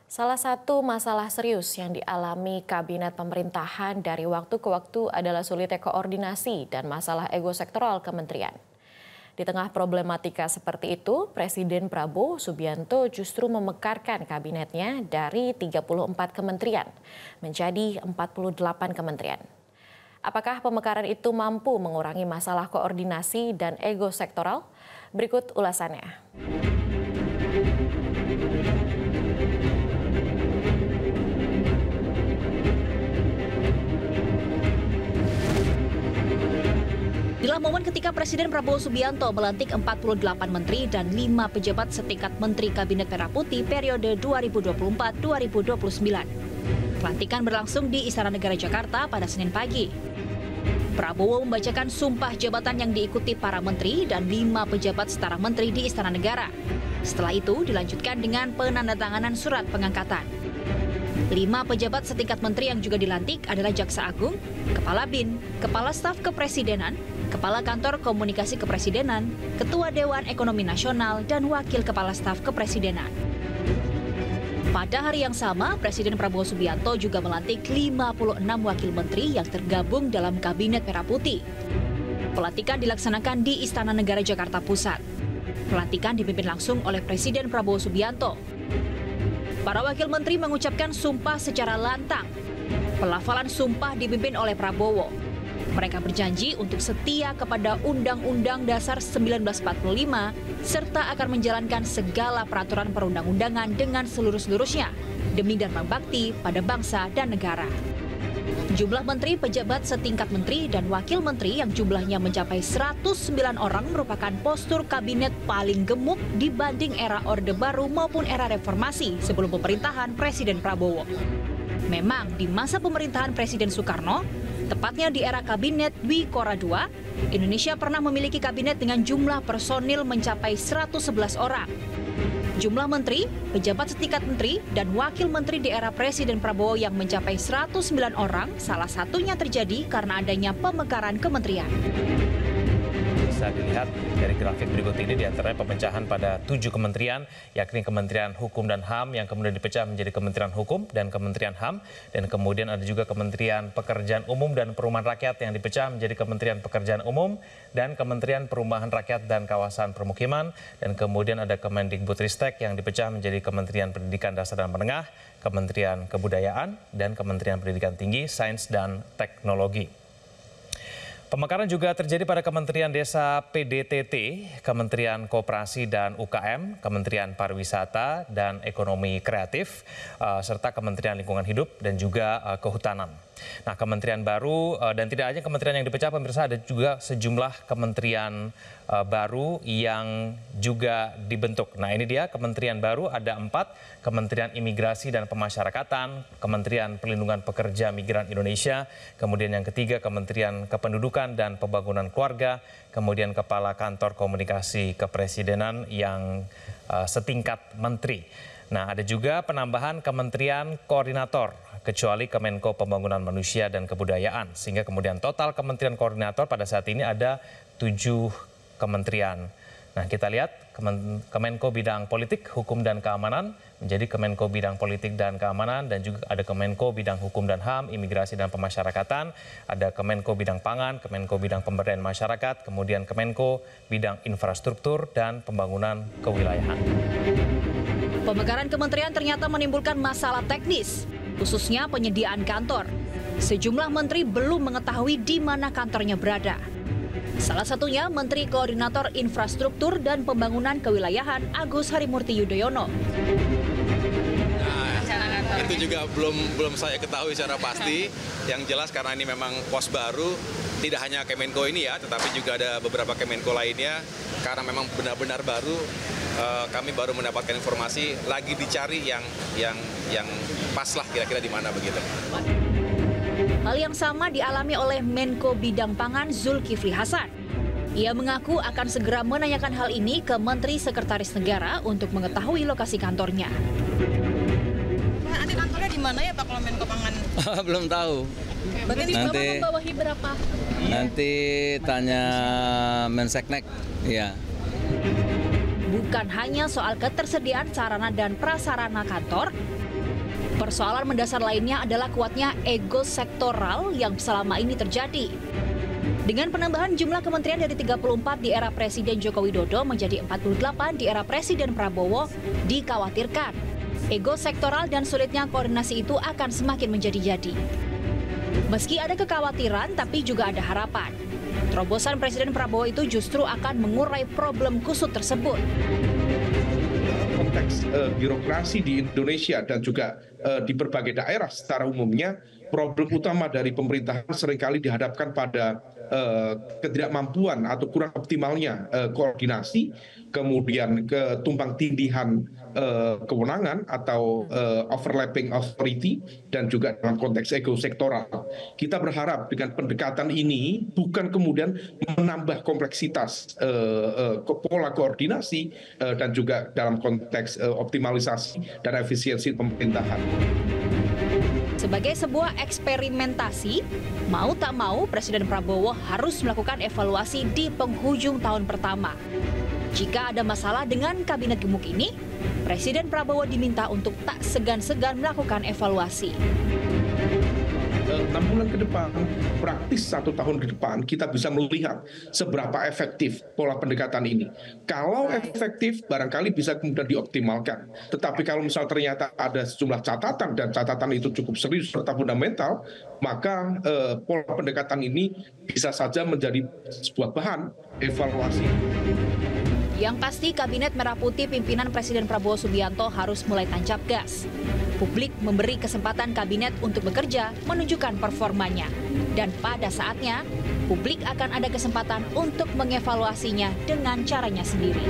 Salah satu masalah serius yang dialami kabinet pemerintahan dari waktu ke waktu adalah sulitnya koordinasi dan masalah ego sektoral kementerian. Di tengah problematika seperti itu, Presiden Prabowo Subianto justru memekarkan kabinetnya dari 34 kementerian menjadi 48 kementerian. Apakah pemekaran itu mampu mengurangi masalah koordinasi dan ego sektoral? Berikut ulasannya. Inilah momen ketika Presiden Prabowo Subianto melantik 48 menteri dan 5 pejabat setingkat Menteri Kabinet Merah Putih periode 2024-2029. Pelantikan berlangsung di Istana Negara Jakarta pada Senin pagi. Prabowo membacakan sumpah jabatan yang diikuti para menteri dan 5 pejabat setara menteri di Istana Negara. Setelah itu dilanjutkan dengan penandatanganan surat pengangkatan. 5 pejabat setingkat menteri yang juga dilantik adalah Jaksa Agung, Kepala BIN, Kepala Staf Kepresidenan, Kepala Kantor Komunikasi Kepresidenan, Ketua Dewan Ekonomi Nasional, dan Wakil Kepala Staf Kepresidenan. Pada hari yang sama, Presiden Prabowo Subianto juga melantik 56 wakil menteri yang tergabung dalam Kabinet Merah Putih. Pelantikan dilaksanakan di Istana Negara Jakarta Pusat. Pelantikan dipimpin langsung oleh Presiden Prabowo Subianto. Para wakil menteri mengucapkan sumpah secara lantang. Pelafalan sumpah dipimpin oleh Prabowo. Mereka berjanji untuk setia kepada Undang-Undang Dasar 1945 serta akan menjalankan segala peraturan perundang-undangan dengan seluruh-seluruhnya demi dharma bakti pada bangsa dan negara. Jumlah menteri, pejabat setingkat menteri, dan wakil menteri yang jumlahnya mencapai 109 orang merupakan postur kabinet paling gemuk dibanding era Orde Baru maupun era reformasi sebelum pemerintahan Presiden Prabowo. Memang di masa pemerintahan Presiden Soekarno, tepatnya di era Kabinet Dwi Kora II, Indonesia pernah memiliki kabinet dengan jumlah personil mencapai 111 orang. Jumlah menteri, pejabat setingkat menteri, dan wakil menteri di era Presiden Prabowo yang mencapai 109 orang, salah satunya terjadi karena adanya pemekaran kementerian. Bisa dilihat dari grafik berikut ini, diantaranya pemecahan pada 7 kementerian, yakni Kementerian Hukum dan HAM yang kemudian dipecah menjadi Kementerian Hukum dan Kementerian HAM, dan kemudian ada juga Kementerian Pekerjaan Umum dan Perumahan Rakyat yang dipecah menjadi Kementerian Pekerjaan Umum dan Kementerian Perumahan Rakyat dan Kawasan Permukiman, dan kemudian ada Kemendikbudristek yang dipecah menjadi Kementerian Pendidikan Dasar dan Menengah, Kementerian Kebudayaan, dan Kementerian Pendidikan Tinggi, Sains dan Teknologi. Pemekaran juga terjadi pada Kementerian Desa PDTT, Kementerian Koperasi dan UKM, Kementerian Pariwisata dan Ekonomi Kreatif, serta Kementerian Lingkungan Hidup dan juga Kehutanan. Nah, kementerian baru dan tidak hanya kementerian yang dipecah, pemirsa, ada juga sejumlah kementerian baru yang juga dibentuk. Nah, ini dia kementerian baru, ada 4, Kementerian Imigrasi dan Pemasyarakatan, Kementerian Perlindungan Pekerja Migran Indonesia, kemudian yang ketiga Kementerian Kependudukan dan Pembangunan Keluarga, kemudian Kepala Kantor Komunikasi Kepresidenan yang setingkat menteri. Nah, ada juga penambahan kementerian koordinator, kecuali Kemenko Pembangunan Manusia dan Kebudayaan, sehingga kemudian total kementerian koordinator pada saat ini ada 7 kementerian. Nah, kita lihat Kemenko Bidang Politik, Hukum dan Keamanan menjadi Kemenko Bidang Politik dan Keamanan, dan juga ada Kemenko Bidang Hukum dan HAM, Imigrasi dan Pemasyarakatan, ada Kemenko Bidang Pangan, Kemenko Bidang Pemberdayaan Masyarakat, kemudian Kemenko Bidang Infrastruktur dan Pembangunan Kewilayahan. Pemekaran kementerian ternyata menimbulkan masalah teknis, khususnya penyediaan kantor. Sejumlah menteri belum mengetahui di mana kantornya berada. Salah satunya Menteri Koordinator Infrastruktur dan Pembangunan Kewilayahan Agus Harimurti Yudhoyono. Nah, itu juga belum saya ketahui secara pasti. Yang jelas karena ini memang pos baru, tidak hanya Kemenko ini ya, tetapi juga ada beberapa Kemenko lainnya. Karena memang benar-benar baru, kami baru mendapatkan informasi, lagi dicari yang pas lah kira-kira di mana begitu. Hal yang sama dialami oleh Menko Bidang Pangan Zulkifli Hasan. Ia mengaku akan segera menanyakan hal ini ke Menteri Sekretaris Negara untuk mengetahui lokasi kantornya. Nanti kantornya di mana ya Pak kalau Menko Pangan? Belum tahu. Berarti Nanti Bapak membawahi berapa? Nanti tanya Menseknek, ya. bukan hanya soal ketersediaan sarana dan prasarana kantor. Persoalan mendasar lainnya adalah kuatnya ego sektoral yang selama ini terjadi. Dengan penambahan jumlah kementerian dari 34 di era Presiden Joko Widodo menjadi 48 di era Presiden Prabowo, dikhawatirkan ego sektoral dan sulitnya koordinasi itu akan semakin menjadi-jadi. Meski ada kekhawatiran, tapi juga ada harapan. Terobosan Presiden Prabowo itu justru akan mengurai problem kusut tersebut. Konteks birokrasi di Indonesia dan juga di berbagai daerah secara umumnya, problem utama dari pemerintahan seringkali dihadapkan pada ketidakmampuan atau kurang optimalnya koordinasi, kemudian ketumpang tindihan kewenangan atau overlapping authority, dan juga dalam konteks ego sektoral. Kita berharap dengan pendekatan ini bukan kemudian menambah kompleksitas pola koordinasi dan juga dalam konteks optimalisasi dan efisiensi pemerintahan. Sebagai sebuah eksperimentasi, mau tak mau Presiden Prabowo harus melakukan evaluasi di penghujung tahun pertama. Jika ada masalah dengan kabinet gemuk ini, Presiden Prabowo diminta untuk tak segan-segan melakukan evaluasi. 6 bulan ke depan, praktis 1 tahun ke depan, kita bisa melihat seberapa efektif pola pendekatan ini. Kalau efektif, barangkali bisa kemudian dioptimalkan. Tetapi kalau misal ternyata ada sejumlah catatan, dan catatan itu cukup serius serta fundamental, maka pola pendekatan ini bisa saja menjadi sebuah bahan evaluasi. Yang pasti, Kabinet Merah Putih pimpinan Presiden Prabowo Subianto harus mulai tancap gas. Publik memberi kesempatan kabinet untuk bekerja, menunjukkan performanya. Dan pada saatnya, publik akan ada kesempatan untuk mengevaluasinya dengan caranya sendiri.